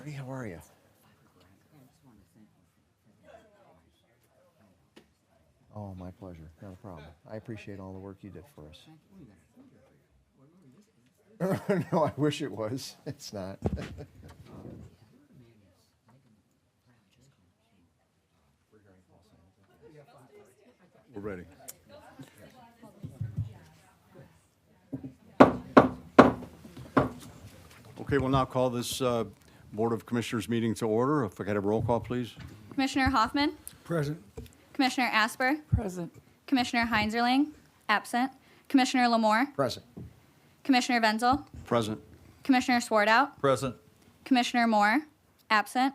Hey, how are you? Oh, my pleasure. Not a problem. I appreciate all the work you did for us. No, I wish it was. It's not. We're ready. Okay, we'll now call this Board of Commissioners meeting to order. If I could have a roll call, please. Commissioner Hoffman, Present. Commissioner Asper, Present. Commissioner Heinzerling, absent, Commissioner Lamore, Present. Commissioner Wenzel, Present. Commissioner Swartout, Present. Commissioner Moore, absent,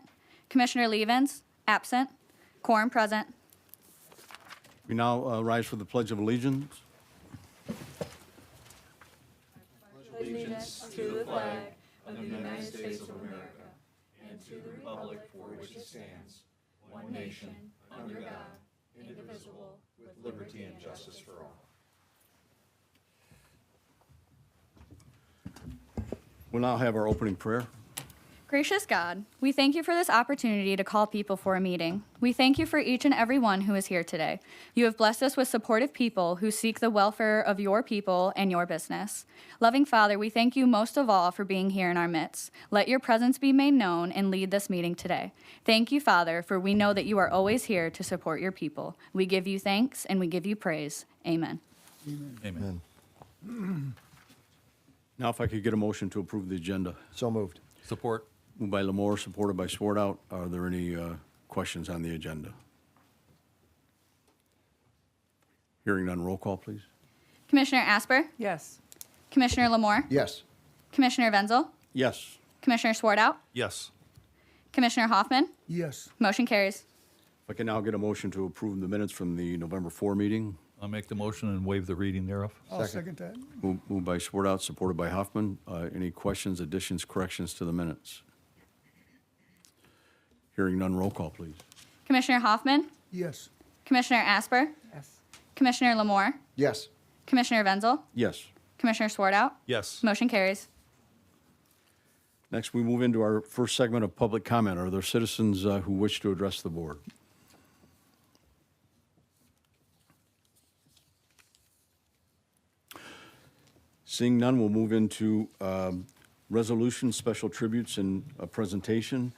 Commissioner Levens, absent, quorum present. We now rise for the Pledge of Allegiance. Allegiance to the flag of the United States of America and to the republic for which it stands, one nation, under God, indivisible, with liberty and justice for all. We'll now have our opening prayer. Gracious God, we thank you for this opportunity to call people for a meeting. We thank you for each and every one who is here today. You have blessed us with supportive people who seek the welfare of your people and your business. Loving Father, we thank you most of all for being here in our midst. Let your presence be made known and lead this meeting today. Thank you, Father, for we know that you are always here to support your people. We give you thanks and we give you praise. Amen. Amen. Now, if I could get a motion to approve the agenda. So moved. Support. Moved by Lamore, supported by Swartout. Are there any questions on the agenda? Hearing none, roll call, please. Commissioner Asper, Yes. Commissioner Lamore, Yes. Commissioner Wenzel, Yes. Commissioner Swartout, Yes. Commissioner Hoffman. Yes. Motion carries. If I can now get a motion to approve the minutes from the November 4 meeting. I'll make the motion and waive the reading thereof. I'll second that. Moved by Swartout, supported by Hoffman. Any questions, additions, corrections to the minutes? Hearing none, roll call, please. Commissioner Hoffman, Yes. Commissioner Asper, Yes. Commissioner Lamore, Yes. Commissioner Wenzel, Yes. Commissioner Swartout. Yes. Motion carries. Next, we move into our first segment of public comment. Are there citizens who wish to address the board? Seeing none, we'll move into resolution, special tributes, and a presentation.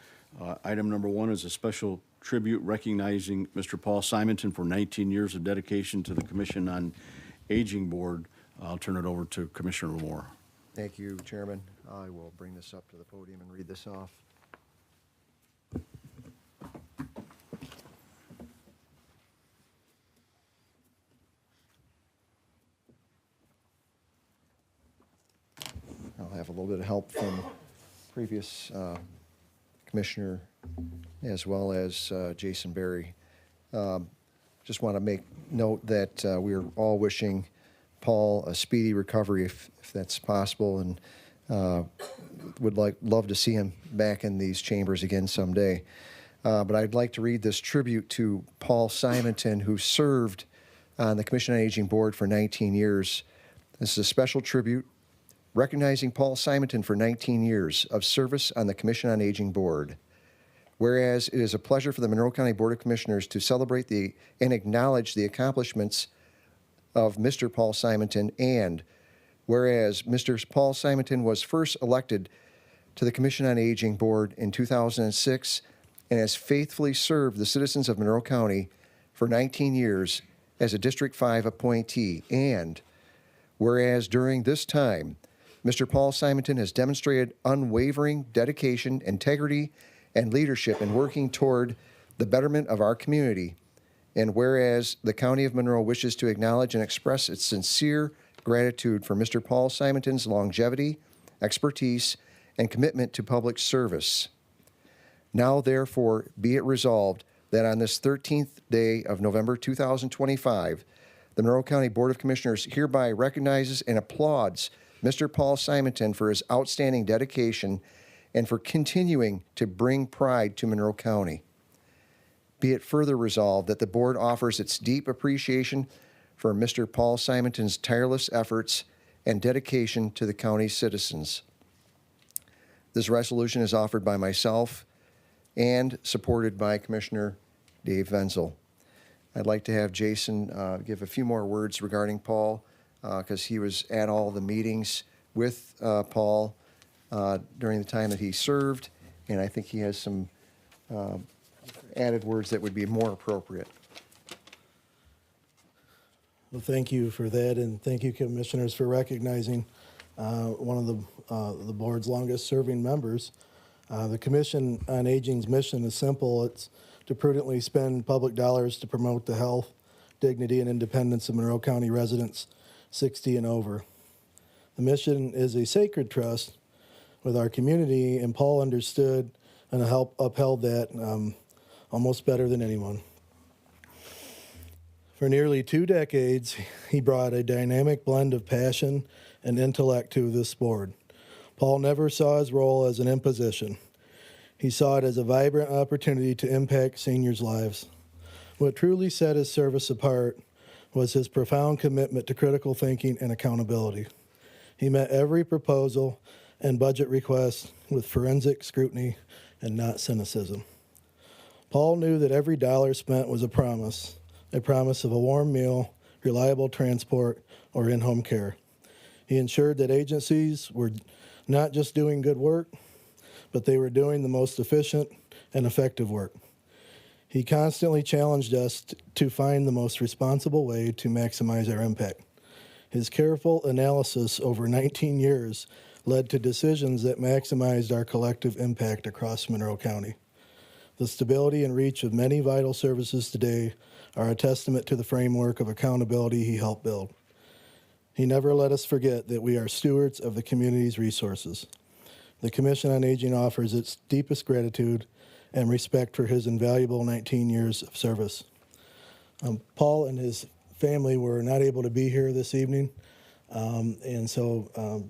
Item number 1 is a special tribute recognizing Mr. Paul Simonton for 19 years of dedication to the Commission on Aging Board. I'll turn it over to Commissioner Moore. Thank you, Chairman. I will bring this up to the podium and read this off. I'll have a little bit of help from previous commissioner as well as Jason Berry. Just want to make note that we are all wishing Paul a speedy recovery if that's possible, and would love to see him back in these chambers again someday. But I'd like to read this tribute to Paul Simonton, who served on the Commission on Aging Board for 19 years. This is a special tribute recognizing Paul Simonton for 19 years of service on the Commission on Aging Board. Whereas it is a pleasure for the Monroe County Board of Commissioners to celebrate and acknowledge the accomplishments of Mr. Paul Simonton, and whereas Mr. Paul Simonton was first elected to the Commission on Aging Board in 2006 and has faithfully served the citizens of Monroe County for 19 years as a District 5 appointee, and whereas during this time, Mr. Paul Simonton has demonstrated unwavering dedication, integrity, and leadership in working toward the betterment of our community. And whereas the County of Monroe wishes to acknowledge and express its sincere gratitude for Mr. Paul Simonton's longevity, expertise, and commitment to public service. Now, therefore, be it resolved that on this 13th day of November 2025, the Monroe County Board of Commissioners hereby recognizes and applauds Mr. Paul Simonton for his outstanding dedication and for continuing to bring pride to Monroe County. Be it further resolved that the board offers its deep appreciation for Mr. Paul Simonton's tireless efforts and dedication to the county's citizens. This resolution is offered by myself and supported by Commissioner Dave Wenzel. I'd like to have Jason give a few more words regarding Paul, because he was at all the meetings with Paul during the time that he served, and I think he has some added words that would be more appropriate. Well, thank you for that, and thank you, commissioners, for recognizing one of the board's longest-serving members. The Commission on Aging's mission is simple. It's to prudently spend public dollars to promote the health, dignity, and independence of Monroe County residents 60 and over. The mission is a sacred trust with our community, and Paul understood and upheld that almost better than anyone. For nearly 2 decades, he brought a dynamic blend of passion and intellect to this board. Paul never saw his role as an imposition. He saw it as a vibrant opportunity to impact seniors' lives. What truly set his service apart was his profound commitment to critical thinking and accountability. He met every proposal and budget request with forensic scrutiny and not cynicism. Paul knew that every dollar spent was a promise of a warm meal, reliable transport, or in-home care. He ensured that agencies were not just doing good work, but they were doing the most efficient and effective work. He constantly challenged us to find the most responsible way to maximize our impact. His careful analysis over 19 years led to decisions that maximized our collective impact across Monroe County. The stability and reach of many vital services today are a testament to the framework of accountability he helped build. He never let us forget that we are stewards of the community's resources. The Commission on Aging offers its deepest gratitude and respect for his invaluable 19 years of service. Paul and his family were not able to be here this evening, and so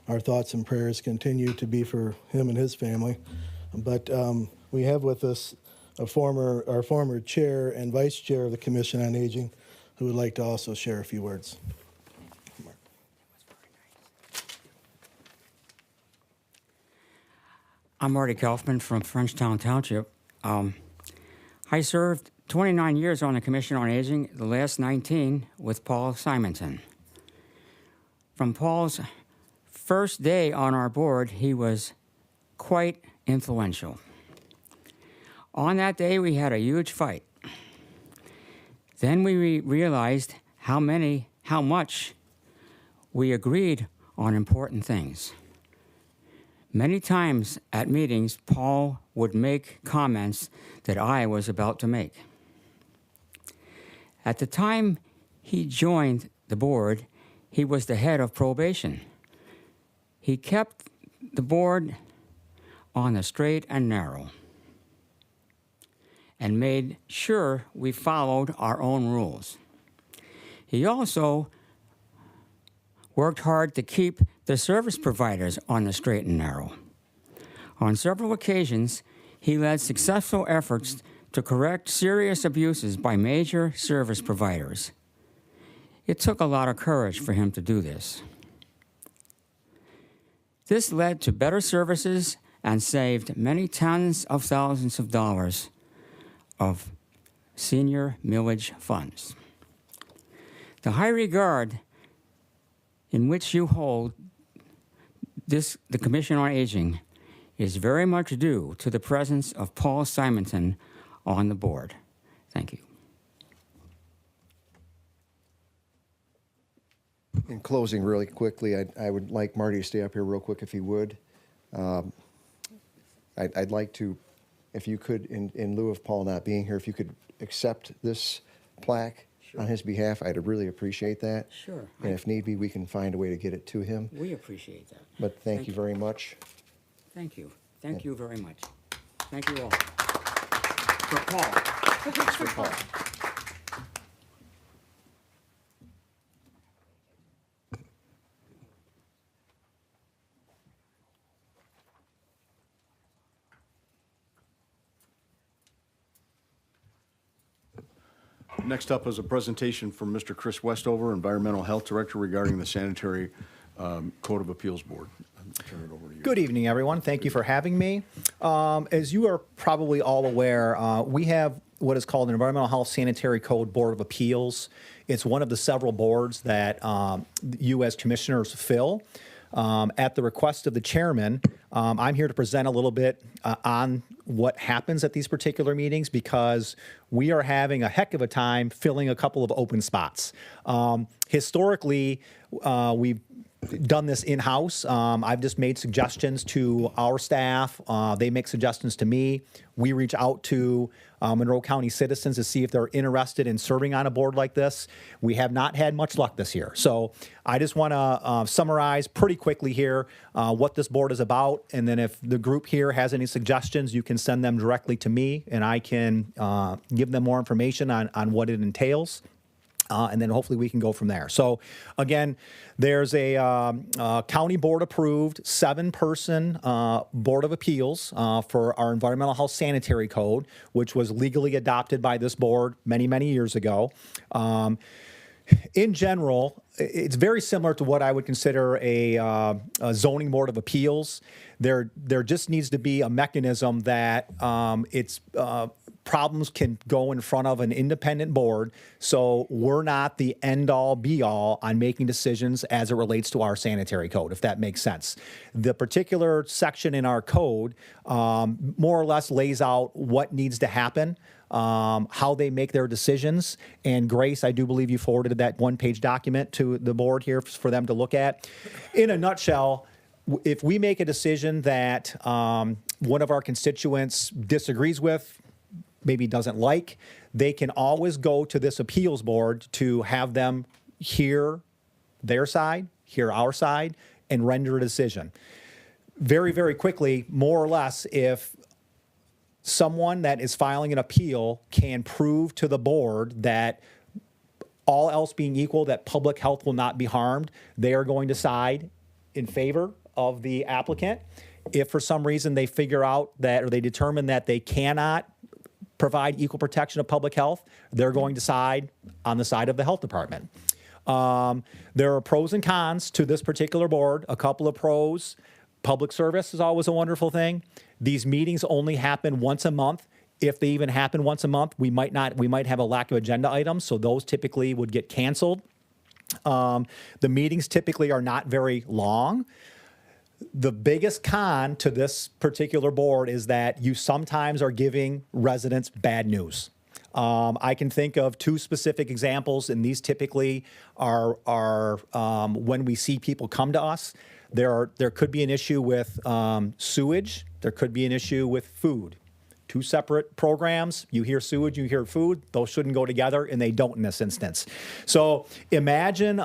our thoughts and prayers continue to be for him and his family. But we have with us our former chair and vice chair of the Commission on Aging, who would like to also share a few words. I'm Marty Kaufman from Frenchtown Township. I served 29 years on the Commission on Aging, the last 19 with Paul Simonton. From Paul's first day on our board, he was quite influential. On that day, we had a huge fight. Then we realized how much we agreed on important things. Many times at meetings, Paul would make comments that I was about to make. At the time he joined the board, he was the head of probation. He kept the board on the straight and narrow and made sure we followed our own rules. He also worked hard to keep the service providers on the straight and narrow. On several occasions, he led successful efforts to correct serious abuses by major service providers. It took a lot of courage for him to do this. This led to better services and saved many tens of thousands of dollars of senior millage funds. The high regard in which you hold the Commission on Aging is very much due to the presence of Paul Simonton on the board. Thank you. In closing, really quickly, I would like Marty to stay up here real quick if he would. I'd like to, if you could, in lieu of Paul not being here, if you could accept this plaque on his behalf, I'd really appreciate that. Sure. And if need be, we can find a way to get it to him. We appreciate that. But thank you very much. Thank you. Thank you very much. Thank you all. For Paul. Thanks for Paul. Next up is a presentation from Mr. Chris Westover, Environmental Health Director, regarding the Sanitary Code of Appeals Board. turn it over to you. Good evening, everyone. Thank you for having me. As you are probably all aware, we have what is called an Environmental Health Sanitary Code Board of Appeals. It's one of the several boards that you as commissioners fill. At the request of the chairman, I'm here to present a little bit on what happens at these particular meetings because we are having a heck of a time filling a couple of open spots. Historically, we've done this in-house. I've just made suggestions to our staff. They make suggestions to me. We reach out to Monroe County citizens to see if they're interested in serving on a board like this. We have not had much luck this year. So I just want to summarize pretty quickly here what this board is about. And then if the group here has any suggestions, you can send them directly to me and I can give them more information on what it entails. And then hopefully we can go from there. So again, there's a county board approved 7-person board of appeals for our environmental health sanitary code, which was legally adopted by this board many, many years ago. In general, it's very similar to what I would consider a zoning board of appeals. There just needs to be a mechanism that problems can go in front of an independent board, so we're not the end-all, be-all on making decisions as it relates to our sanitary code, if that makes sense. The particular section in our code more or less lays out what needs to happen, how they make their decisions, and Grace, I do believe you forwarded that one-page document to the board here for them to look at. In a nutshell, if we make a decision that one of our constituents disagrees with, maybe doesn't like, they can always go to this appeals board to have them hear their side, hear our side, and render a decision. Very, very quickly, more or less, if someone that is filing an appeal can prove to the board that all else being equal, that public health will not be harmed, they are going to side in favor of the applicant. If for some reason they figure out that, or they determine that they cannot provide equal protection of public health, they're going to side on the side of the health department. There are pros and cons to this particular board. A couple of pros: public service is always a wonderful thing. These meetings only happen once a month. If they even happen once a month, we might have a lack of agenda items, so those typically would get canceled. The meetings typically are not very long. The biggest con to this particular board is that you sometimes are giving residents bad news. I can think of 2 specific examples, and these typically are when we see people come to us. There could be an issue with sewage. There could be an issue with food. 2 separate programs. You hear sewage, you hear food. Those shouldn't go together, and they don't in this instance. So imagine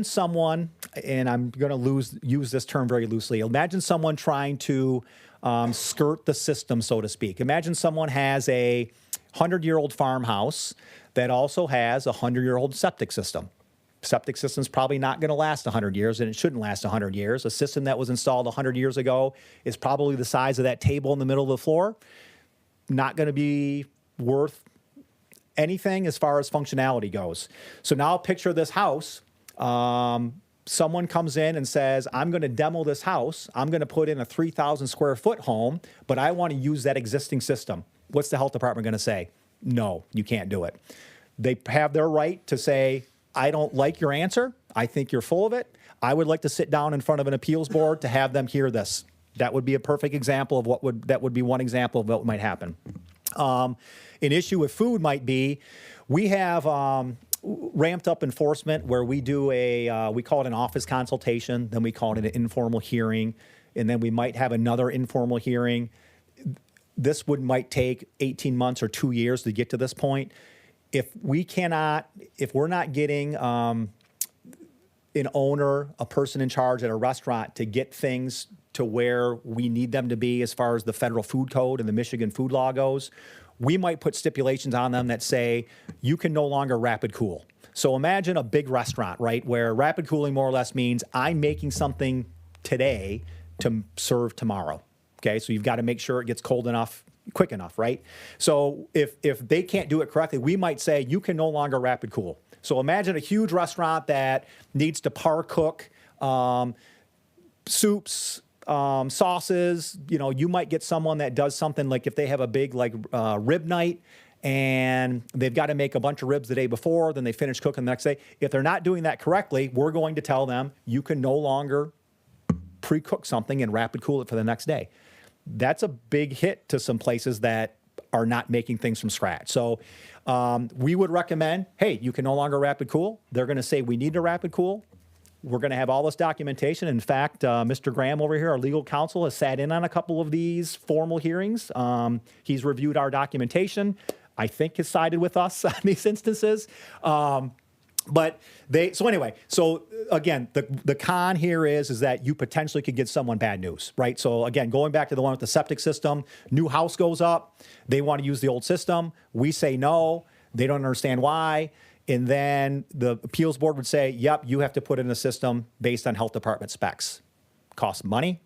someone, and I'm going to use this term very loosely. Imagine someone trying to skirt the system, so to speak. Imagine someone has a 100-year-old farmhouse that also has a 100-year-old septic system. Septic system's probably not going to last 100 years, and it shouldn't last 100 years. A system that was installed 100 years ago is probably the size of that table in the middle of the floor. Not going to be worth anything as far as functionality goes. So now picture this house. Someone comes in and says, I'm going to demo this house. I'm going to put in a 3,000 square foot home, but I want to use that existing system. What's the health department going to say? No, you can't do it. They have their right to say, I don't like your answer. I think you're full of it. I would like to sit down in front of an appeals board to have them hear this. That would be a perfect example of that would be one example of what might happen. An issue with food might be, we have ramped up enforcement where we do we call it an office consultation, then we call it an informal hearing, and then we might have another informal hearing. This might take 18 months or 2 years to get to this point. If we're not getting an owner, a person in charge at a restaurant to get things to where we need them to be as far as the federal food code and the Michigan food law goes, we might put stipulations on them that say you can no longer rapid cool. So imagine a big restaurant, right, where rapid cooling more or less means I'm making something today to serve tomorrow. Okay, so you've got to make sure it gets cold enough, quick enough, right? So if they can't do it correctly, we might say you can no longer rapid cool. So imagine a huge restaurant that needs to par cook soups, sauces. You know, you might get someone that does something like if they have a big like rib night and they've got to make a bunch of ribs the day before, then they finish cooking the next day. If they're not doing that correctly, we're going to tell them you can no longer pre-cook something and rapid cool it for the next day. That's a big hit to some places that are not making things from scratch. So we would recommend, hey, you can no longer rapid cool. They're going to say we need to rapid cool. We're going to have all this documentation. In fact, Mr. Graham over here, our legal counsel, has sat in on a couple of these formal hearings. He's reviewed our documentation. I think has sided with us on these instances. But so again, the con here is that you potentially could get someone bad news, right? So again, going back to the one with the septic system, new house goes up, they want to use the old system. We say no, they don't understand why. And then the appeals board would say, yep, you have to put in a system based on health department specs. Costs money.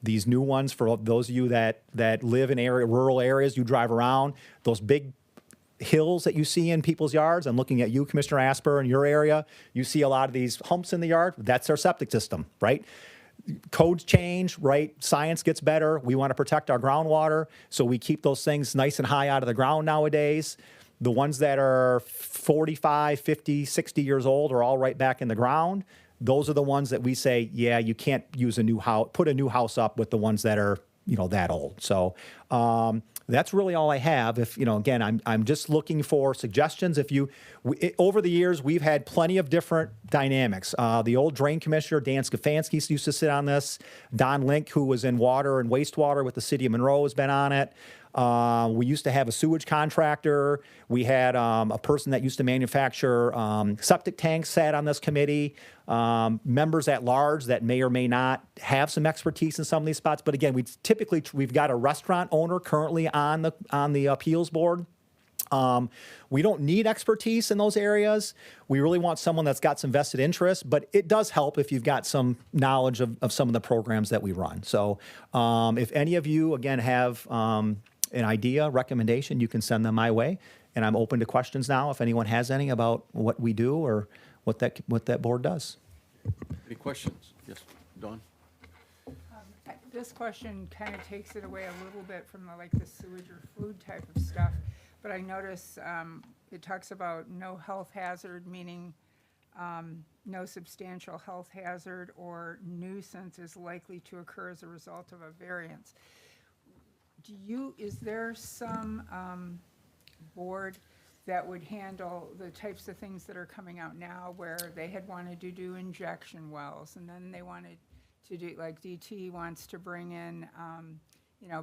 These new ones, for those of you that live in rural areas, you drive around, those big hills that you see in people's yards. I'm looking at you, Commissioner Asper, in your area. You see a lot of these humps in the yard. That's our septic system, right? Codes change, right? Science gets better. We want to protect our groundwater, so we keep those things nice and high out of the ground nowadays. The ones that are 45, 50, 60 years old are all right back in the ground. Those are the ones that we say, yeah, you can't use a new house, put a new house up with the ones that are, that old. So that's really all I have. If, again, I'm just looking for suggestions. Over the years, we've had plenty of different dynamics. The old drain commissioner, Dan Skafansky, used to sit on this. Don Link, who was in water and wastewater with the city of Monroe, has been on it. We used to have a sewage contractor. We had a person that used to manufacture septic tanks sat on this committee. Members at large that may or may not have some expertise in some of these spots. But again, we've got a restaurant owner currently on the appeals board. We don't need expertise in those areas. We really want someone that's got some vested interest, but it does help if you've got some knowledge of some of the programs that we run. So if any of you, again, have an idea, recommendation, you can send them my way. And I'm open to questions now if anyone has any about what we do or what that board does. Any questions? Yes, Dawn? This question kind of takes it away a little bit from the sewage or food type of stuff. But I notice it talks about no health hazard, meaning no substantial health hazard or nuisance is likely to occur as a result of a variance. Is there some board that would handle the types of things that are coming out now where they had wanted to do injection wells and then they wanted to do, like DT wants to bring in,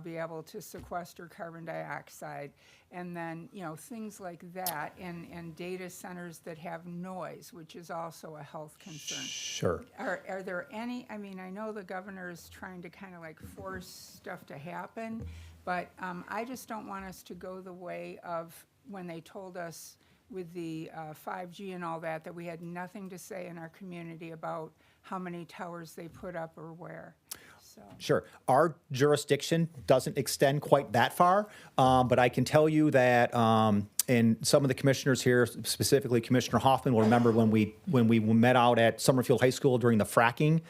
be able to sequester carbon dioxide and then, things like that and data centers that have noise, which is also a health concern. Sure. Are there any, I know the governor is trying to kind of force stuff to happen, but I just don't want us to go the way of when they told us with the 5G and all that we had nothing to say in our community about how many towers they put up or where. So. Sure. Our jurisdiction doesn't extend quite that far, but I can tell you that, and some of the commissioners here, specifically Commissioner Hoffman, will remember when we met out at Summerfield High School during the fracking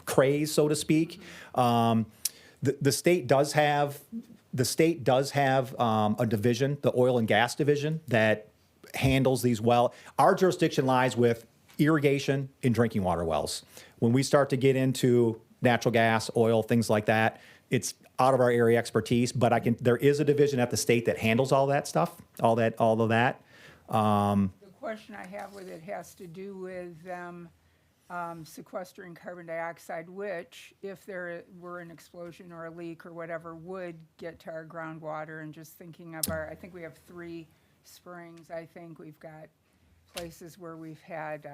craze, so to speak. The state does have a division, the oil and gas division, that handles these well. Our jurisdiction lies with irrigation and drinking water wells. When we start to get into natural gas, oil, things like that, it's out of our area expertise, but there is a division at the state that handles all that stuff, all of that. The question I have with it has to do with them sequestering carbon dioxide, which, if there were an explosion or a leak or whatever, would get to our groundwater. And just thinking of I think we have 3 springs. I think we've got places where we've had,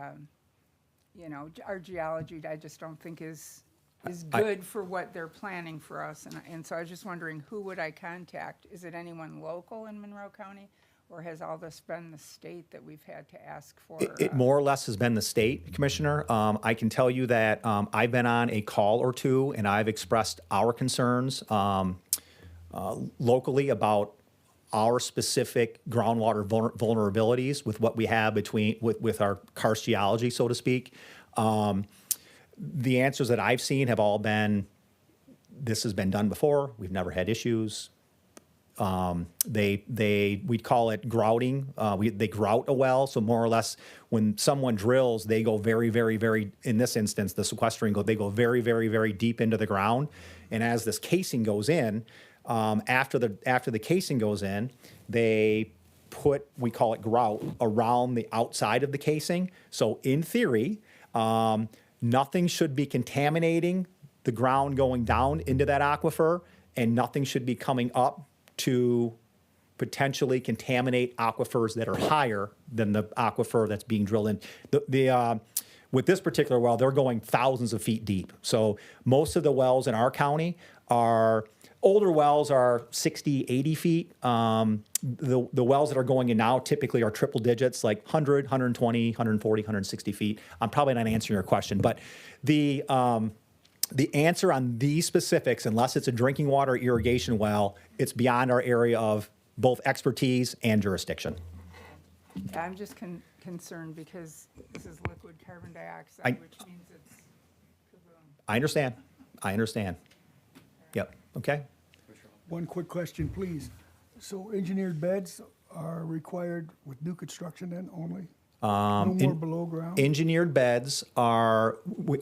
our geology, I just don't think is good for what they're planning for us. And so I was just wondering, who would I contact? Is it anyone local in Monroe County? Or has all this been the state that we've had to ask for? It more or less has been the state, Commissioner. I can tell you that I've been on a call or two, and I've expressed our concerns locally about our specific groundwater vulnerabilities with what we have with our karst geology, so to speak. The answers that I've seen have all been, this has been done before. We've never had issues. We'd call it grouting. They grout a well. So more or less when someone drills, they go very, very, very, in this instance, the sequestering, they go very, very, very deep into the ground. And as this casing goes in, after the casing goes in, they put, we call it grout, around the outside of the casing. So in theory, nothing should be contaminating the ground going down into that aquifer, and nothing should be coming up to potentially contaminate aquifers that are higher than the aquifer that's being drilled in. With this particular well, they're going thousands of feet deep. So most of the wells in our county are, older wells are 60, 80 feet. The wells that are going in now typically are triple digits, like 100, 120, 140, 160 feet. I'm probably not answering your question, but the answer on these specifics, unless it's a drinking water irrigation well, it's beyond our area of both expertise and jurisdiction. Yeah, I'm just concerned because this is liquid carbon dioxide, which means it's kaboom. I understand. Yep, okay. One quick question, please. So engineered beds are required with new construction then only? No more below ground? Engineered beds are,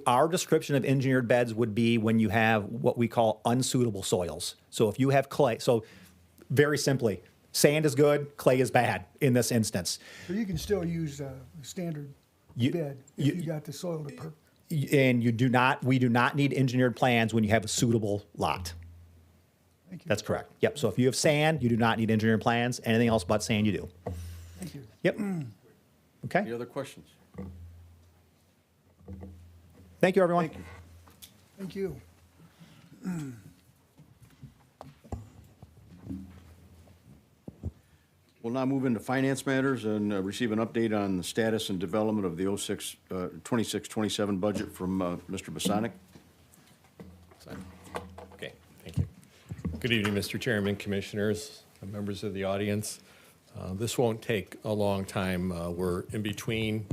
our description of engineered beds would be when you have what we call unsuitable soils. So if you have clay, so very simply, sand is good, clay is bad in this instance. So you can still use a standard bed if you got the soil to perk? And we do not need engineered plans when you have a suitable lot. Thank you. That's correct. Yep, so if you have sand, you do not need engineered plans. Anything else but sand, you do. Thank you. Yep. Okay. Any other questions? Thank you, everyone. Thank you. Thank you. We'll now move into finance matters and receive an update on the status and development of the 26-27 budget from Mr. Bosonic. Okay, thank you. Good evening, Mr. Chairman, Commissioners, members of the audience. This won't take a long time. We're in between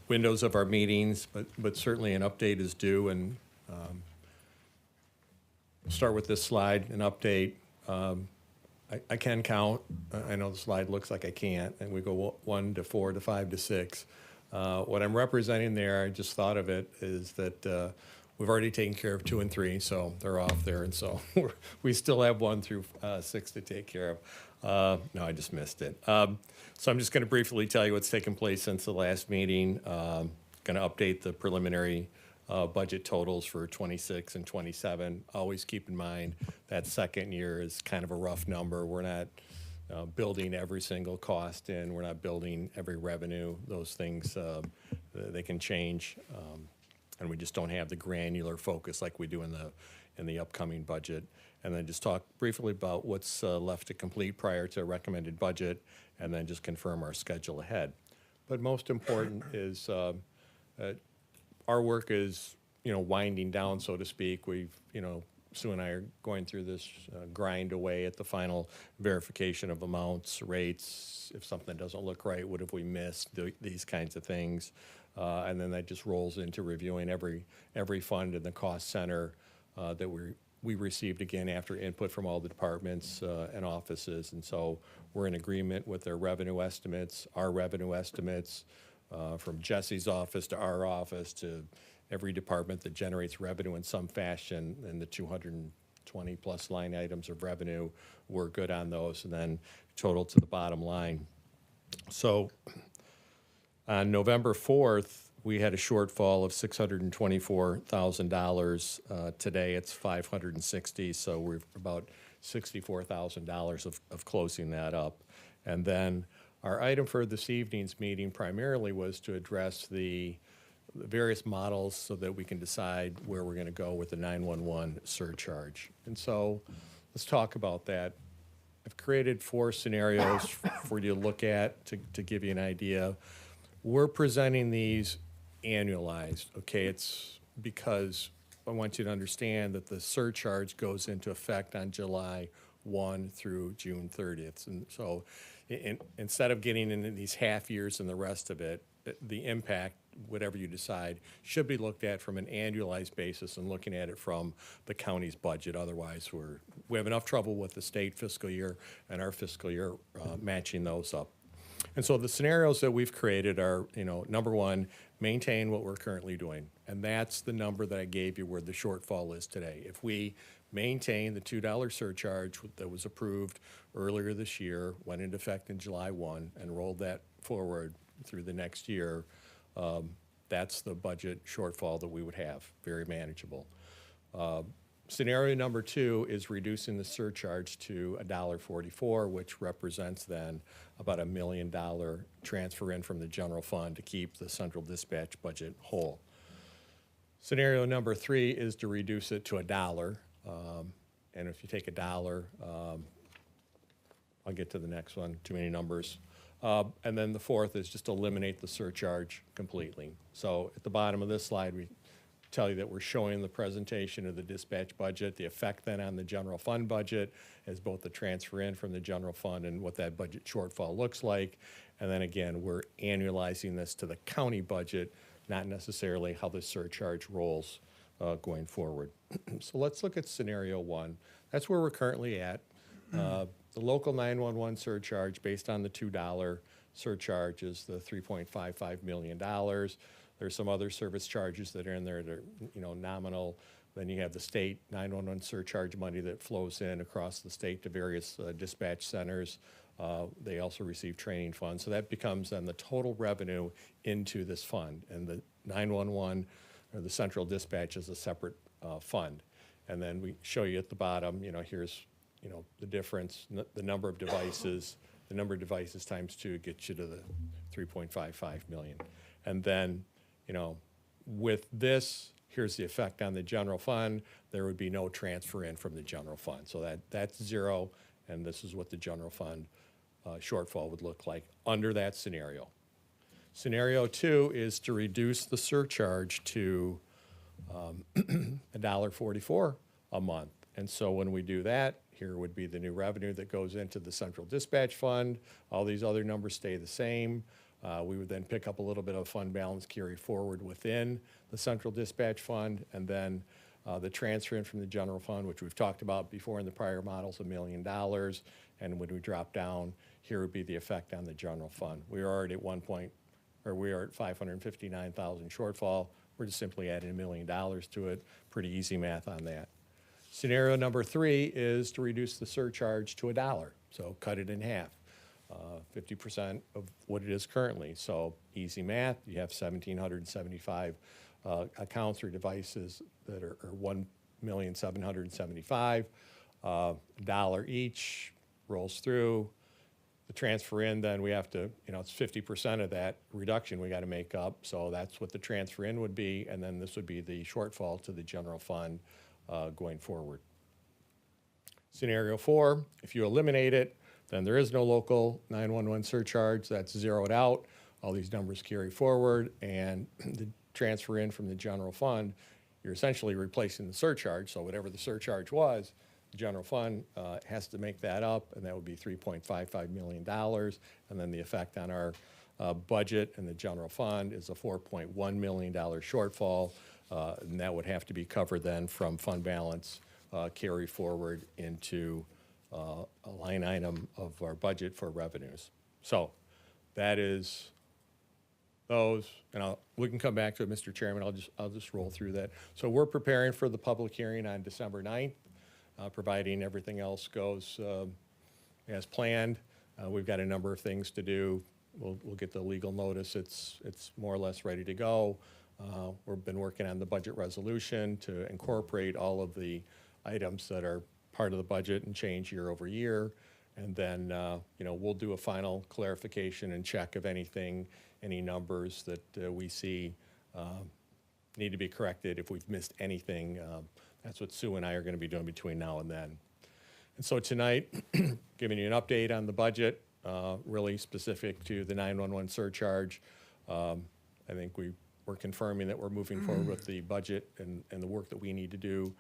windows of our meetings, but certainly an update is due. And start with this slide, an update. I can count. I know the slide looks like I can't, and we go 1 to 4 to 5 to 6. What I'm representing there, I just thought of it, is that we've already taken care of 2 and 3, so they're off there, and so we still have 1 through 6 to take care of. No, I just missed it. So I'm just going to briefly tell you what's taken place since the last meeting. Going to update the preliminary budget totals for 26 and 27. Always keep in mind that second year is kind of a rough number. We're not building every single cost in. We're not building every revenue. Those things, they can change. And we just don't have the granular focus like we do in the upcoming budget. And then just talk briefly about what's left to complete prior to a recommended budget, and then just confirm our schedule ahead. But most important is our work is, winding down, so to speak. We've, Sue and I are going through this grind away at the final verification of amounts, rates. If something doesn't look right, what have we missed? These kinds of things. And then that just rolls into reviewing every fund in the cost center that we received, again, after input from all the departments and offices. And so we're in agreement with their revenue estimates, our revenue estimates, from Jesse's office to our office to every department that generates revenue in some fashion, and the 220 plus line items of revenue, we're good on those, and then total to the bottom line. So on November 4th, we had a shortfall of $624,000. Today it's $560,000, so we're about $64,000 of closing that up. And then our item for this evening's meeting primarily was to address the various models so that we can decide where we're going to go with the 911 surcharge. And so let's talk about that. I've created 4 scenarios for you to look at to give you an idea. We're presenting these annualized, okay? It's because I want you to understand that the surcharge goes into effect on July 1 through June 30th. And so instead of getting into these half years and the rest of it, the impact whatever you decide, should be looked at from an annualized basis and looking at it from the county's budget. Otherwise, we have enough trouble with the state fiscal year and our fiscal year matching those up. And so the scenarios that we've created are, number one, maintain what we're currently doing. And that's the number that I gave you where the shortfall is today. If we maintain the $2 surcharge that was approved earlier this year, went into effect in July 1, and rolled that forward through the next year, that's the budget shortfall that we would have, very manageable. Scenario number 2 is reducing the surcharge to $1.44, which represents then about $1 million transfer in from the general fund to keep the central dispatch budget whole. Scenario number 3 is to reduce it to $1. And if you take $1, I'll get to the next one, too many numbers. And then the 4th is just eliminate the surcharge completely. So at the bottom of this slide, we tell you that we're showing the presentation of the dispatch budget, the effect then on the general fund budget as both the transfer in from the general fund and what that budget shortfall looks like. And then again, we're annualizing this to the county budget, not necessarily how the surcharge rolls going forward. So let's look at scenario 1. That's where we're currently at. The local 911 surcharge based on the $2 surcharge is the $3.55 million. There's some other service charges that are in there that are, nominal. Then you have the state 911 surcharge money that flows in across the state to various dispatch centers. They also receive training funds. So that becomes then the total revenue into this fund. And the 911 or the central dispatch is a separate fund. And then we show you at the bottom, here's, the difference, the number of devices. The number of devices times 2 gets you to the 3.55 million. And then, with this, here's the effect on the general fund. There would be no transfer in from the general fund. So that's 0, and this is what the general fund shortfall would look like under that scenario. Scenario 2 is to reduce the surcharge to $1.44 a month. And so when we do that, here would be the new revenue that goes into the central dispatch fund. All these other numbers stay the same. We would then pick up a little bit of fund balance carry forward within the central dispatch fund, and then the transfer in from the general fund, which we've talked about before in the prior models, $1 million. And when we drop down, here would be the effect on the general fund. We are already at we are at 559,000 shortfall. We're just simply adding $1 million to it. Pretty easy math on that. Scenario number 3 is to reduce the surcharge to $1, so cut it in half. 50% of what it is currently. So easy math, you have 1,775 accounts or devices that are 1,775,000. $1 each rolls through. The transfer in, then we have to, it's 50% of that reduction we got to make up. So that's what the transfer in would be. And then this would be the shortfall to the general fund going forward. Scenario 4, if you eliminate it, then there is no local 911 surcharge. That's zeroed out. All these numbers carry forward, and the transfer in from the general fund, you're essentially replacing the surcharge. So whatever the surcharge was, the general fund has to make that up, and that would be $3.55 million. And then the effect on our budget and the general fund is a $4.1 million shortfall, and that would have to be covered then from fund balance carry forward into a line item of our budget for revenues. So that is those, and we can come back to it, Mr. Chairman. I'll just roll through that. So we're preparing for the public hearing on December 9th, providing everything else goes as planned. We've got a number of things to do. We'll get the legal notice. It's more or less ready to go. We've been working on the budget resolution to incorporate all of the items that are part of the budget and change year over year. And then, we'll do a final clarification and check of any numbers that we see need to be corrected. If we've missed anything, that's what Sue and I are going to be doing between now and then. And so tonight, giving you an update on the budget, really specific to the 911 surcharge. I think we're confirming that we're moving forward with the budget and the work that we need to do.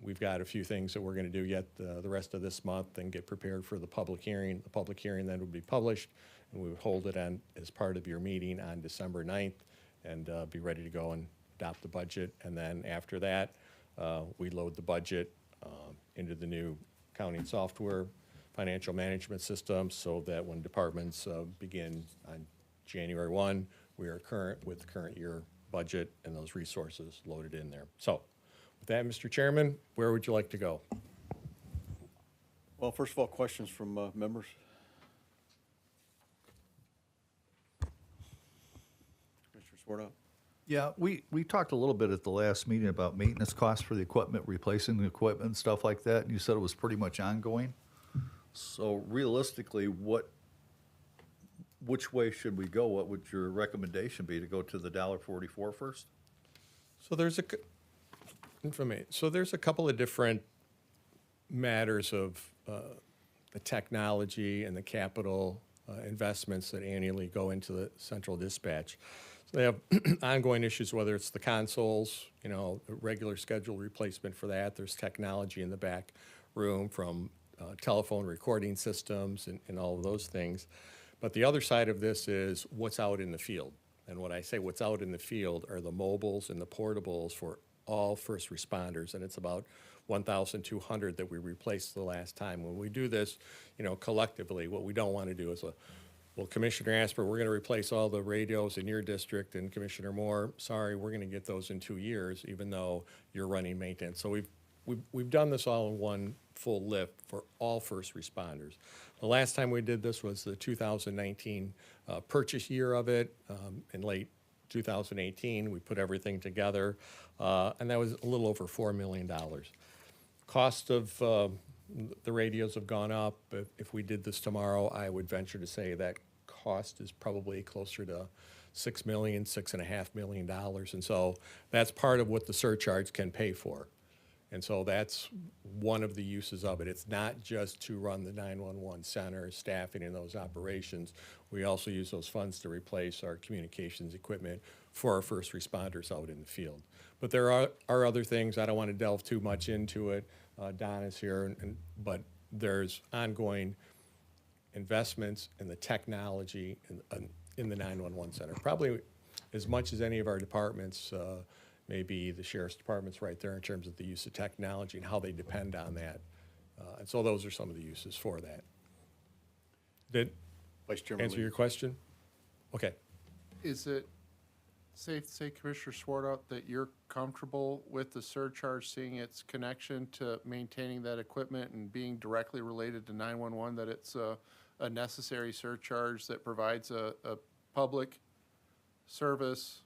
We've got a few things that we're going to do yet the rest of this month and get prepared for the public hearing. The public hearing then will be published, and we would hold it on as part of your meeting on December 9th and be ready to go and adopt the budget. And then after that, we load the budget into the new accounting software, financial management system, so that when departments begin on January 1, we are current with the current year budget and those resources loaded in there. So with that, Mr. Chairman, where would you like to go? Well, first of all, questions from members? Commissioner Swartout? Yeah, we talked a little bit at the last meeting about maintenance costs for the equipment, replacing the equipment and stuff like that, and you said it was pretty much ongoing. So realistically, which way should we go? What would your recommendation be, to go to the $1.44 first? So there's a couple of different matters of the technology and the capital investments that annually go into the central dispatch. So they have ongoing issues, whether it's the consoles, the regular scheduled replacement for that. There's technology in the back room from telephone recording systems and all of those things. But the other side of this is what's out in the field. And when I say what's out in the field are the mobiles and the portables for all first responders. And it's about 1,200 that we replaced the last time. When we do this, collectively, what we don't want to do is, well, Commissioner Asper, we're going to replace all the radios in your district, and Commissioner Moore, sorry, we're going to get those in 2 years, even though you're running maintenance. So we've done this all in one full lift for all first responders. The last time we did this was the 2019 purchase year of it. In late 2018, we put everything together, and that was a little over $4 million. Cost of the radios have gone up. If we did this tomorrow, I would venture to say that cost is probably closer to $6 million, $6.5 million. And so that's part of what the surcharge can pay for. And so that's one of the uses of it. It's not just to run the 911 center, staffing in those operations. We also use those funds to replace our communications equipment for our first responders out in the field. But there are other things. I don't want to delve too much into it. Don is here, but there's ongoing investments in the technology in the 911 center. Probably as much as any of our departments, maybe the sheriff's department's right there in terms of the use of technology and how they depend on that. And so those are some of the uses for that. Did Vice Chairman answer Lee. your question? Okay. Is it safe to say, Commissioner Swartout, that you're comfortable with the surcharge, seeing its connection to maintaining that equipment and being directly related to 911, that it's a necessary surcharge that provides a public service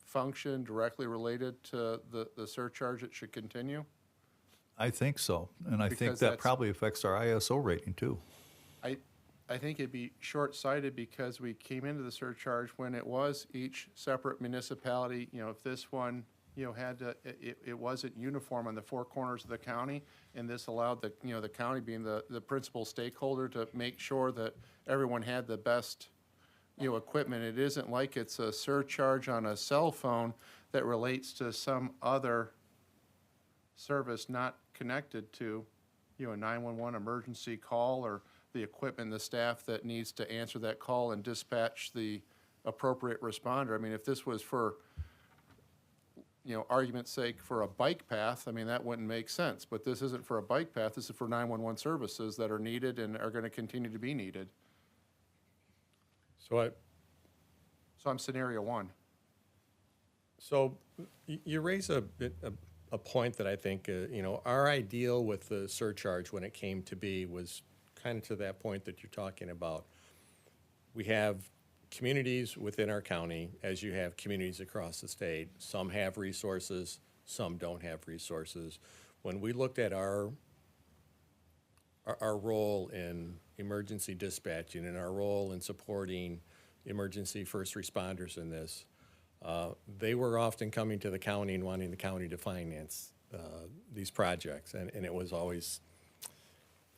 function directly related to the surcharge that should continue? I think so, and I think Because that that's- probably affects our ISO rating too. I think it'd be short-sighted because we came into the surcharge when it was each separate municipality. If this one, had to, it wasn't uniform on the four corners of the county, and this allowed the county being the principal stakeholder to make sure that everyone had the best, equipment. It isn't like it's a surcharge on a cell phone that relates to some other service not connected to, a 911 emergency call, or the equipment, the staff that needs to answer that call and dispatch the appropriate responder. I mean, if this was for, argument's sake, for a bike path, that wouldn't make sense. But this isn't for a bike path. This is for 911 services that are needed and are going to continue to be needed. So I'm scenario one. So you raise a point that I think, our ideal with the surcharge when it came to be was kind of to that point that you're talking about. We have communities within our county, as you have communities across the state. Some have resources, some don't have resources. When we looked at our role in emergency dispatching and our role in supporting emergency first responders in this, they were often coming to the county and wanting the county to finance these projects. And it was always,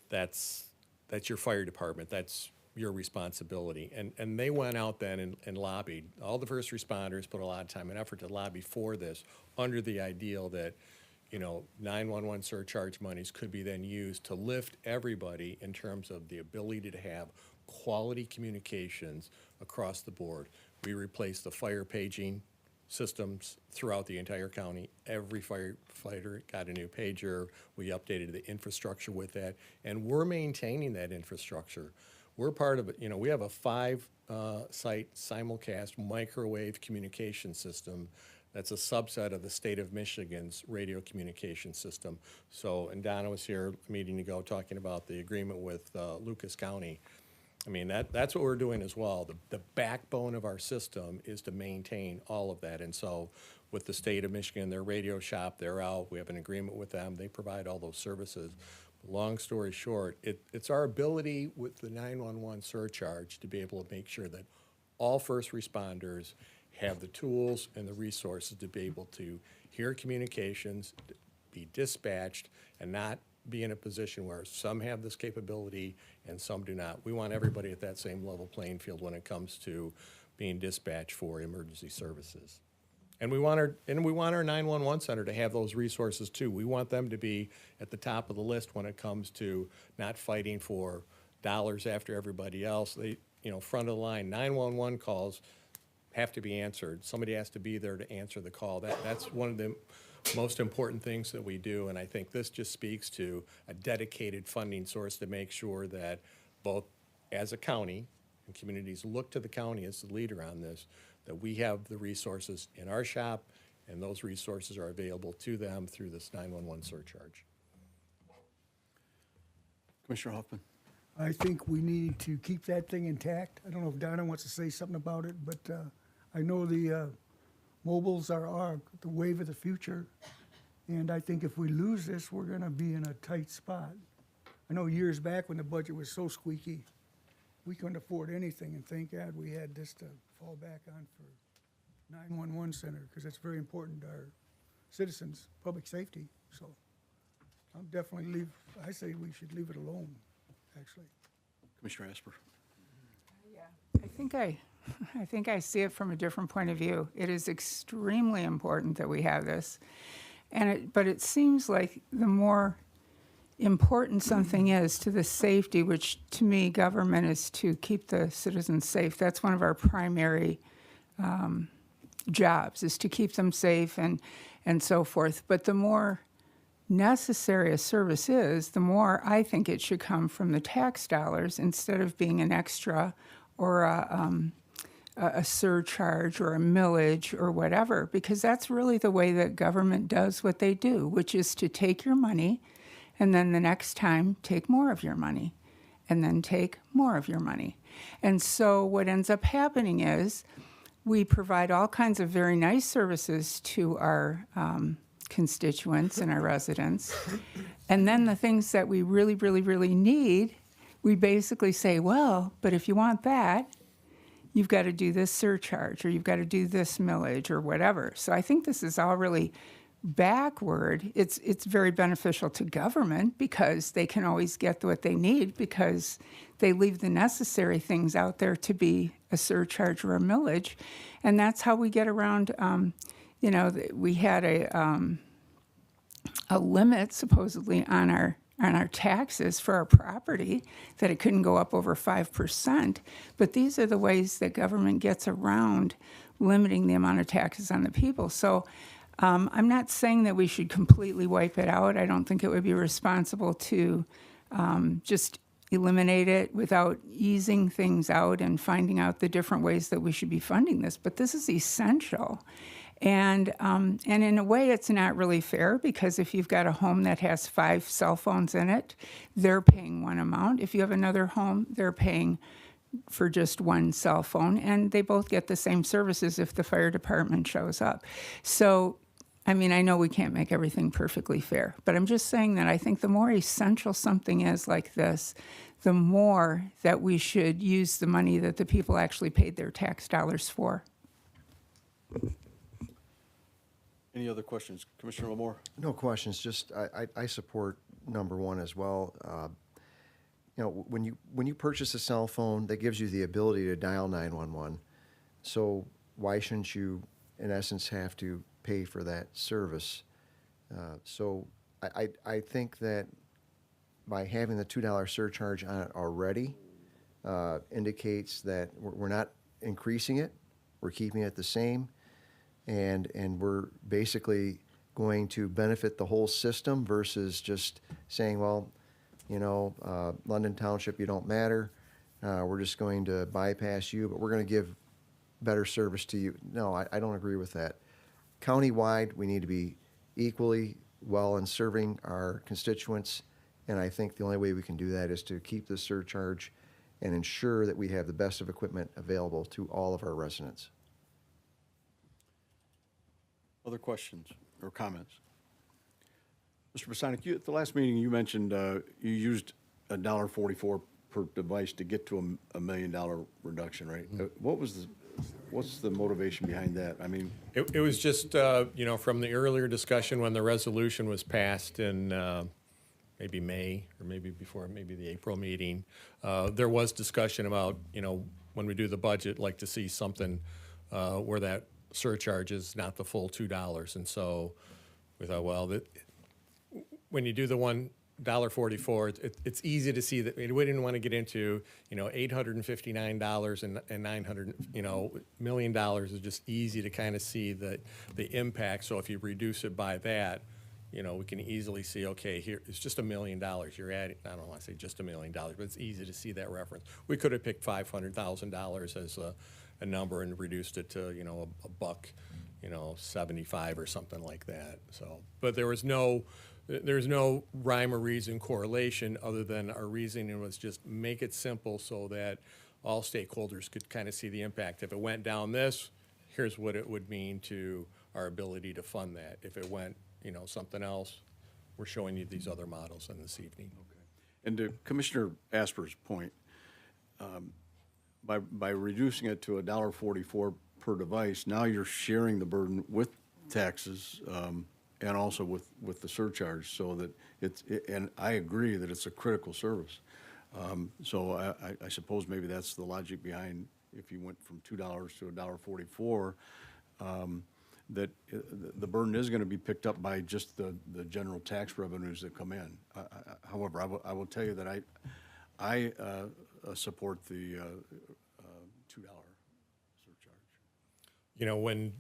that's your fire department, that's your responsibility. And they went out then and lobbied. All the first responders put a lot of time and effort to lobby for this under the ideal that, 911 surcharge monies could be then used to lift everybody in terms of the ability to have quality communications across the board. We replaced the fire paging systems throughout the entire county. Every firefighter got a new pager. We updated the infrastructure with that, and we're maintaining that infrastructure. We're part of it. You know, we have a 5-site simulcast microwave communication system that's a subset of the state of Michigan's radio communication system. So, and Donna was here a meeting ago talking about the agreement with Lucas County. I mean, that's what we're doing as well. The backbone of our system is to maintain all of that. And so with the state of Michigan, their radio shop, they're out. We have an agreement with them. They provide all those services. Long story short, it's our ability with the 911 surcharge to be able to make sure that all first responders have the tools and the resources to be able to hear communications, be dispatched, and not be in a position where some have this capability and some do not. We want everybody at that same level playing field when it comes to being dispatched for emergency services. And we want our 911 center to have those resources too. We want them to be at the top of the list when it comes to not fighting for dollars after everybody else. They, you know, front of the line, 911 calls have to be answered. Somebody has to be there to answer the call. That's one of the most important things that we do, and I think this just speaks to a dedicated funding source to make sure that both as a county, and communities look to the county as the leader on this, that we have the resources in our shop, and those resources are available to them through this 911 surcharge. Commissioner Hoffman? I think we need to keep that thing intact. I don't know if Donna wants to say something about it, but I know the mobiles are the wave of the future. And I think if we lose this, we're going to be in a tight spot. I know years back when the budget was so squeaky, we couldn't afford anything. And thank God we had this to fall back on for 911 center, because it's very important to our citizens' public safety. So I'm definitely I say we should leave it alone, actually. Commissioner Asper? I think I see it from a different point of view. It is extremely important that we have this. But it seems like the more important something is to the safety, which to me, government is to keep the citizens safe. That's one of our primary jobs, is to keep them safe and so forth. But the more necessary a service is, the more I think it should come from the tax dollars instead of being an extra or a surcharge or a millage or whatever, because that's really the way that government does what they do, which is to take your money and then the next time take more of your money and then take more of your money. And so what ends up happening is we provide all kinds of very nice services to our constituents and our residents. And then the things that we really, really, really need, we basically say, well, but if you want that, you've got to do this surcharge or you've got to do this millage or whatever. So I think this is all really backward. It's very beneficial to government because they can always get what they need because they leave the necessary things out there to be a surcharge or a millage. And that's how we get around, we had a limit supposedly on our taxes for our property, that it couldn't go up over 5%. But these are the ways that government gets around limiting the amount of taxes on the people. So I'm not saying that we should completely wipe it out. I don't think it would be responsible to just eliminate it without easing things out and finding out the different ways that we should be funding this. But this is essential. And in a way, it's not really fair because if you've got a home that has 5 cell phones in it, they're paying one amount. If you have another home, they're paying for just one cell phone, and they both get the same services if the fire department shows up. So, I mean, I know we can't make everything perfectly fair, but I'm just saying that I think the more essential something is like this, the more that we should use the money that the people actually paid their tax dollars for. Any other questions? Commissioner Lamore? No questions, just I support number one as well. When you purchase a cell phone, that gives you the ability to dial 911. So why shouldn't you, in essence, have to pay for that service? So I think that by having the $2 surcharge on it already, indicates that we're not increasing it, we're keeping it the same, and we're basically going to benefit the whole system versus just saying, well, you know, London Township, you don't matter. We're just going to bypass you, but we're going to give better service to you. No, I don't agree with that. Countywide, we need to be equally well in serving our constituents, and I think the only way we can do that is to keep the surcharge and ensure that we have the best of equipment available to all of our residents. Other questions or comments? Mr. Bosanic, at the last meeting, you mentioned you used $1.44 per device to get to a $1 million reduction, right? What's the motivation behind that? I mean, It was just, you know, from the earlier discussion when the resolution was passed in maybe May or maybe before, maybe the April meeting, there was discussion about, you know, when we do the budget, like to see something where that surcharge is not the full $2. And so we thought, well, when you do the $1.44, it's easy to see that we didn't want to get into, you know, $859 and $900, you know, $1 million is just easy to kind of see the impact. So if you reduce it by that, you know, we can easily see, okay, here it's just $1 million. You're adding, I don't want to say just $1 million, but it's easy to see that reference. We could have picked $500,000 as a number and reduced it to, you know, a buck, you know, 75 or something like that. So, but there's no rhyme or reason correlation other than our reasoning was just make it simple so that all stakeholders could kind of see the impact. If it went down this, here's what it would mean to our ability to fund that. If it went, you know, something else, we're showing you these other models in this evening. okay. And to Commissioner Asper's point, by reducing it to $1.44 per device, now you're sharing the burden with taxes and also with the surcharge, so that and I agree that it's a critical service. So I suppose maybe that's the logic behind if you went from $2 to $1.44, that the burden is going to be picked up by just the general tax revenues that come in. However, I will tell you that I support the $2 surcharge. You know, when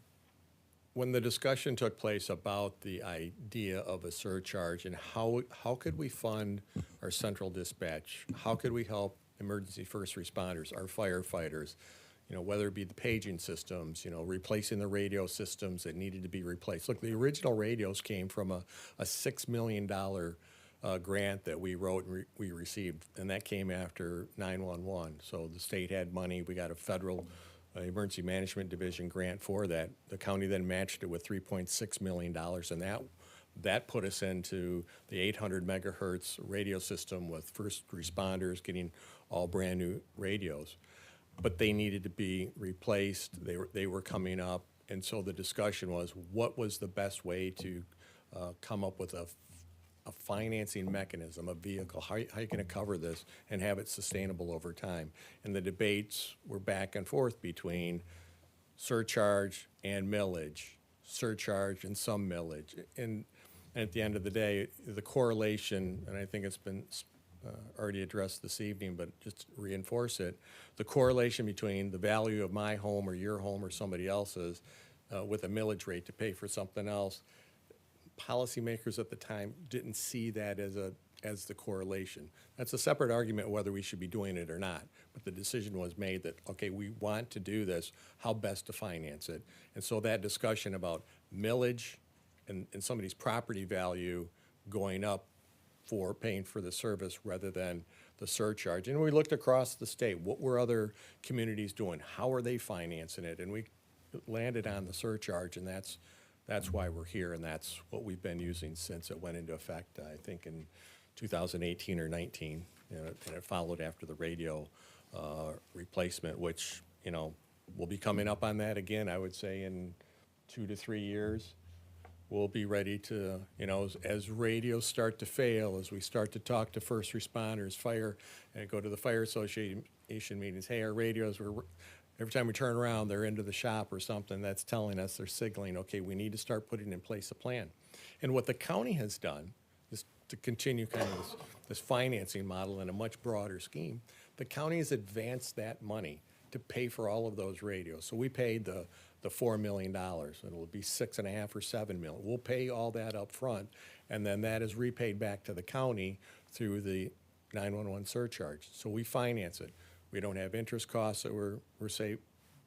the discussion took place about the idea of a surcharge and how could we fund our central dispatch, how could we help emergency first responders, our firefighters, you know, whether it be the paging systems, you know, replacing the radio systems that needed to be replaced. Look, the original radios came from a $6 million grant that we wrote and we received, and that came after 911. So the state had money. We got a federal Emergency Management Division grant for that. The county then matched it with $3.6 million, and that put us into the 800 megahertz radio system with first responders getting all brand new radios. But they needed to be replaced. They were coming up, and so the discussion was what was the best way to come up with a financing mechanism, a vehicle. How are you going to cover this and have it sustainable over time? And the debates were back and forth between surcharge and millage, surcharge and some millage. And at the end of the day, the correlation, and I think it's been already addressed this evening, but just to reinforce it, the correlation between the value of my home or your home or somebody else's with a millage rate to pay for something else, policymakers at the time didn't see that as the correlation. That's a separate argument whether we should be doing it or not. But the decision was made that, okay, we want to do this, how best to finance it. And so that discussion about millage and somebody's property value going up for paying for the service rather than the surcharge. And we looked across the state. What were other communities doing? How are they financing it? And we landed on the surcharge, and that's why we're here, and that's what we've been using since it went into effect, I think, in 2018 or 19. And it followed after the radio replacement, which, you know, we'll be coming up on that again, I would say, in 2 to 3 years. We'll be ready to, you know, as radios start to fail, as we start to talk to first responders, fire, and go to the fire association meetings, hey, our radios were... Every time we turn around, they're into the shop or something. That's telling us, they're signaling, okay, we need to start putting in place a plan. And what the county has done is to continue kind of this financing model in a much broader scheme. The county has advanced that money to pay for all of those radios. So we paid the $4 million. It'll be 6.5 or 7 million. We'll pay all that up front, and then that is repaid back to the county through the 911 surcharge. So we finance it. We don't have interest costs that we're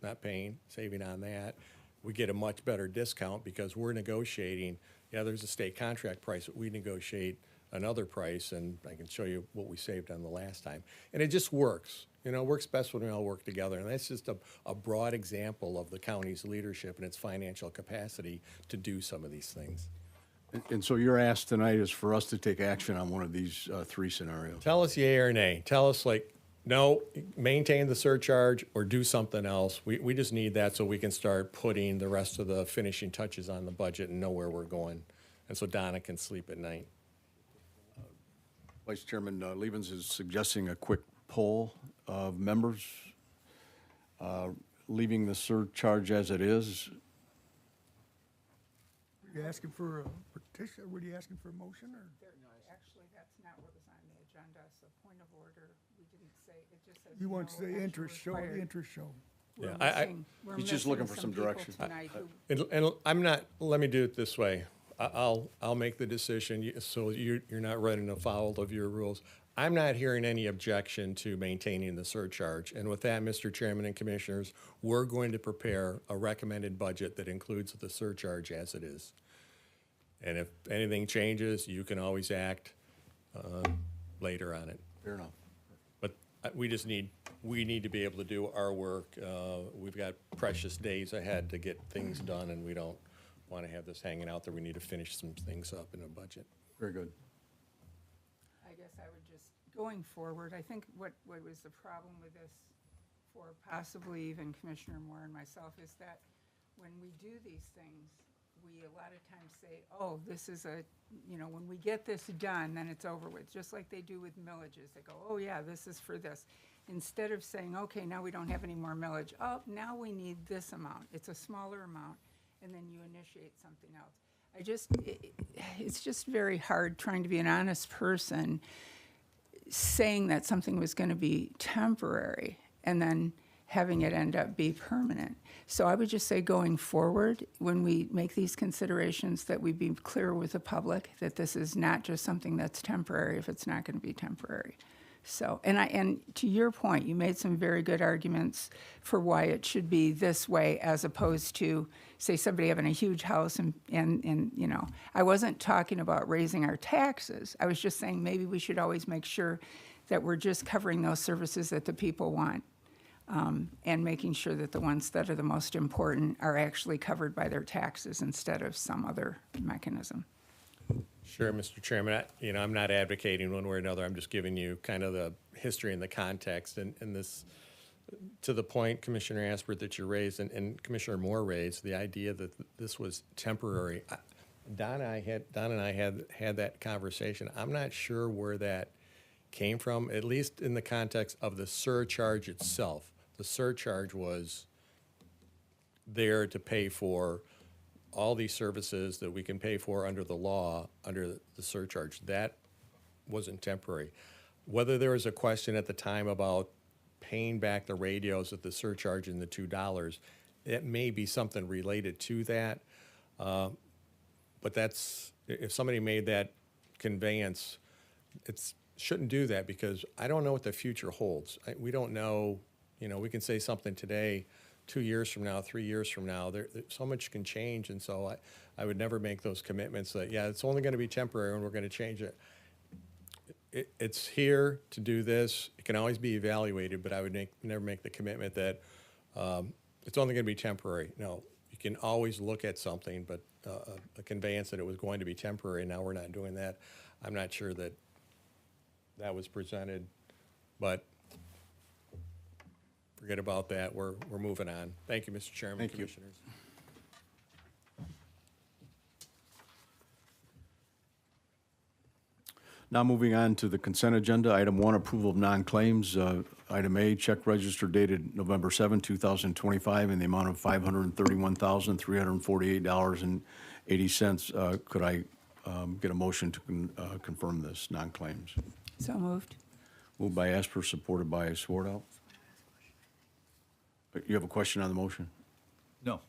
not paying, saving on that. We get a much better discount because we're negotiating. Yeah, there's a state contract price, but we negotiate another price, and I can show you what we saved on the last time. And it just works. You know, it works best when we all work together. And that's just a broad example of the county's leadership and its financial capacity to do some of these things. And so your ask tonight is for us to take action on one of these three scenarios. Tell us yea or nay. Tell us, like, no, maintain the surcharge or do something else. We just need that so we can start putting the rest of the finishing touches on the budget and know where we're going. And so Donna can sleep at night. Vice Chairman Levens is suggesting a quick poll of members, leaving the surcharge as it is. Were you asking for a petition, were you asking for a motion, or? Actually, that's not what was on the agenda, so point of order, we didn't say, it just says. You want to no say action interest show, required. the interest show. We're Yeah, we're He's just looking missing for some people direction. tonight who- And I'm not, let me do it this way. I'll make the decision, so you're not running afoul of your rules. I'm not hearing any objection to maintaining the surcharge. And with that, Mr. Chairman and Commissioners, we're going to prepare a recommended budget that includes the surcharge as it is. And if anything changes, you can always act later on it. Fair enough. But we need to be able to do our work. We've got precious days ahead to get things done, and we don't want to have this hanging out there. We need to finish some things up in a budget. Very good. I guess I would just, going forward, I think what was the problem with this for possibly even Commissioner Moore and myself is that when we do these things, we a lot of times say, oh, this is when we get this done, then it's over with. Just like they do with millages. They go, oh yeah, this is for this. Instead of saying, okay, now we don't have any more millage. Oh, now we need this amount. It's a smaller amount. And then you initiate something else. It's just very hard trying to be an honest person saying that something was going to be temporary and then having it end up be permanent. So I would just say going forward, when we make these considerations, that we be clear with the public that this is not just something that's temporary if it's not going to be temporary. So, and to your point, you made some very good arguments for why it should be this way as opposed to, say, somebody having a huge house and I wasn't talking about raising our taxes. I was just saying maybe we should always make sure that we're just covering those services that the people want and making sure that the ones that are the most important are actually covered by their taxes instead of some other mechanism. Sure, Mr. Chairman. I'm not advocating one way or another. I'm just giving you kind of the history and the context. And this, to the point, Commissioner Aspert, that you raised and Commissioner Moore raised, the idea that this was temporary. Don and I had that conversation. I'm not sure where that came from, at least in the context of the surcharge itself. The surcharge was there to pay for all these services that we can pay for under the law, under the surcharge. That wasn't temporary. Whether there was a question at the time about paying back the radios at the surcharge and the $2, it may be something related to that. But that's, if somebody made that conveyance, it shouldn't do that because I don't know what the future holds. We don't know, we can say something today, 2 years from now, 3 years from now, so much can change. And so I would never make those commitments that, yeah, it's only going to be temporary and we're going to change it. It's here to do this. It can always be evaluated, but I would never make the commitment that it's only going to be temporary. No, you can always look at something, but a conveyance that it was going to be temporary, now we're not doing that. I'm not sure that was presented, but forget about that. We're moving on. Thank you, Mr. Chairman. Thank you. Commissioners. Now moving on to the consent agenda. Item 1, approval of non-claims. Item A, check register dated November 7, 2025 in the amount of $531,348.80. Could I get a motion to confirm this non-claims? So moved. Moved by Asper, supported by Swartout. You have a question on the motion? No.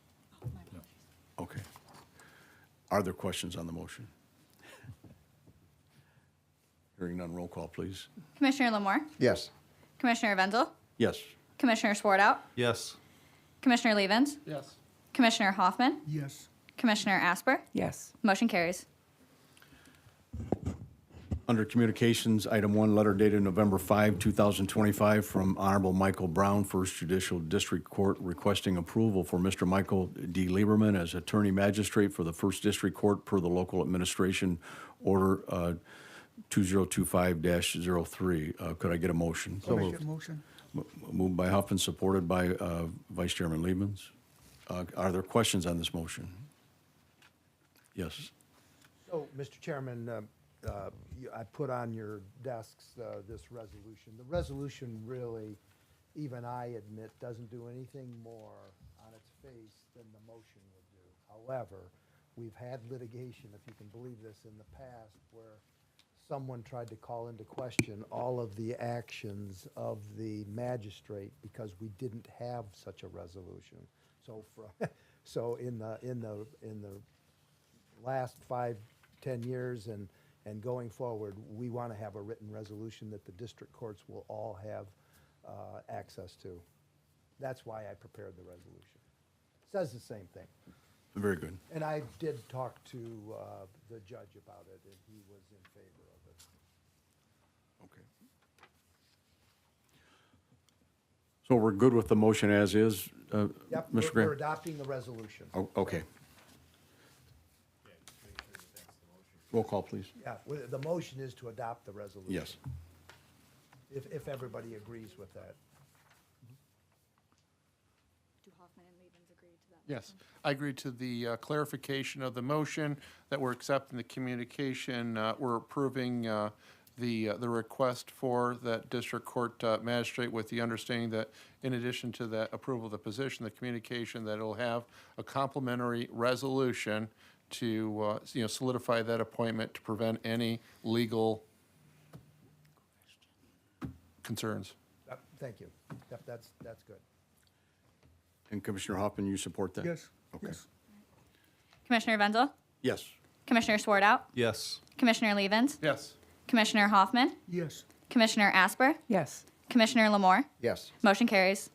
Okay. Are there questions on the motion? Hearing none, roll call, please. Commissioner Lamore? Yes. Commissioner Wenzel? Yes. Commissioner Swartout? Yes. Commissioner Levens? Yes. Commissioner Hoffman? Yes. Commissioner Asper? Yes. Motion carries. Under Communications, Item 1, letter dated November 5, 2025, from Honorable Michael Brown, First Judicial District Court, requesting approval for Mr. Michael D. Lieberman as Attorney Magistrate for the First District Court per the Local Administration Order 2025-03. Could I get a motion? I'll make that motion. Moved by Huffman, supported by Vice Chairman Liebens. Are there questions on this motion? Yes. So, Mr. Chairman, I put on your desks this resolution. The resolution really, even I admit, doesn't do anything more on its face than the motion would do. However, we've had litigation, if you can believe this, in the past where someone tried to call into question all of the actions of the magistrate because we didn't have such a resolution. So, so in the last 5-10 years and going forward, we want to have a written resolution that the district courts will all have access to. That's why I prepared the resolution. Says the same thing. Very good. And I did talk to the judge about it, and he was in favor of it. Okay. So we're good with the motion as is, Yep, Mr. we're Graham? adopting the resolution. Oh, okay. Roll call, please. Yeah, the motion is to adopt the resolution. Yes. If everybody agrees with that. Do Hoffman and Levens agree to that? Yes, I agree to the clarification of the motion, that we're accepting the communication, we're approving the request for that district court magistrate with the understanding that in addition to that approval of the position, the communication, that it'll have a complementary resolution to, solidify that appointment to prevent any legal concerns. Yep, thank you. Yep, that's good. And Commissioner Hoffman, you support that? Yes. Okay. Yes. Commissioner Wenzel? Yes. Commissioner Swartout? Yes. Commissioner Levens? Yes. Commissioner Hoffman? Yes. Commissioner Asper? Yes. Commissioner Lamore? Yes. Motion carries.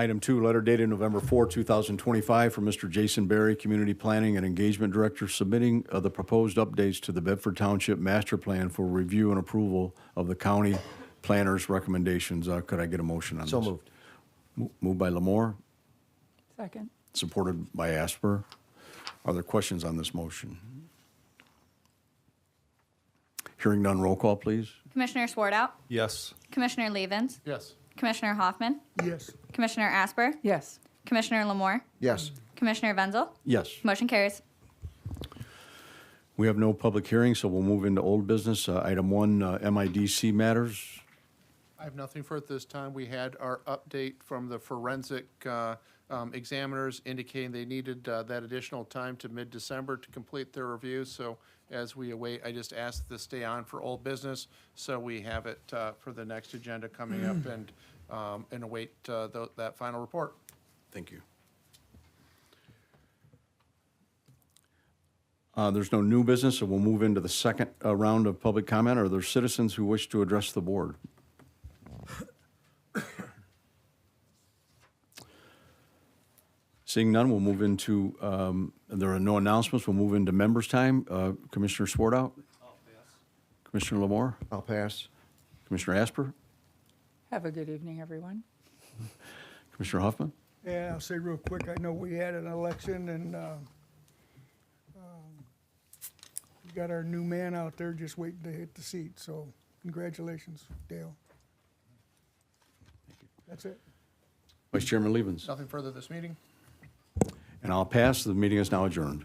Item 2, letter dated November 4, 2025, from Mr. Jason Berry, Community Planning and Engagement Director, submitting the proposed updates to the Bedford Township Master Plan for review and approval of the county planner's recommendations. Could I get a motion on this? So moved. Moved by Lamore, Second. supported by Asper. Are there questions on this motion? Hearing none, roll call, please. Commissioner Swartout? Yes. Commissioner Levens? Yes. Commissioner Hoffman? Yes. Commissioner Asper? Yes. Commissioner Lamore? Yes. Commissioner Wenzel? Yes. Motion carries. We have no public hearing, so we'll move into old business. Item 1, MIDC matters. I have nothing for it this time. We had our update from the forensic examiners indicating they needed that additional time to mid-December to complete their review. So as we await, I just asked to stay on for old business, so we have it for the next agenda coming up and await that final report. Thank you. There's no new business, so we'll move into the second round of public comment. Are there citizens who wish to address the board? Seeing none, we'll move into, there are no announcements, we'll move into members' time. Commissioner Swartout? I'll pass. Commissioner Lamore? I'll pass. Commissioner Asper? Have a good evening, everyone. Commissioner Huffman? And I'll say real quick, I know we had an election and we got our new man out there just waiting to hit the seat. So congratulations, Dale. That's it. Vice Chairman Liebens? Nothing further this meeting? And I'll pass. The meeting is now adjourned.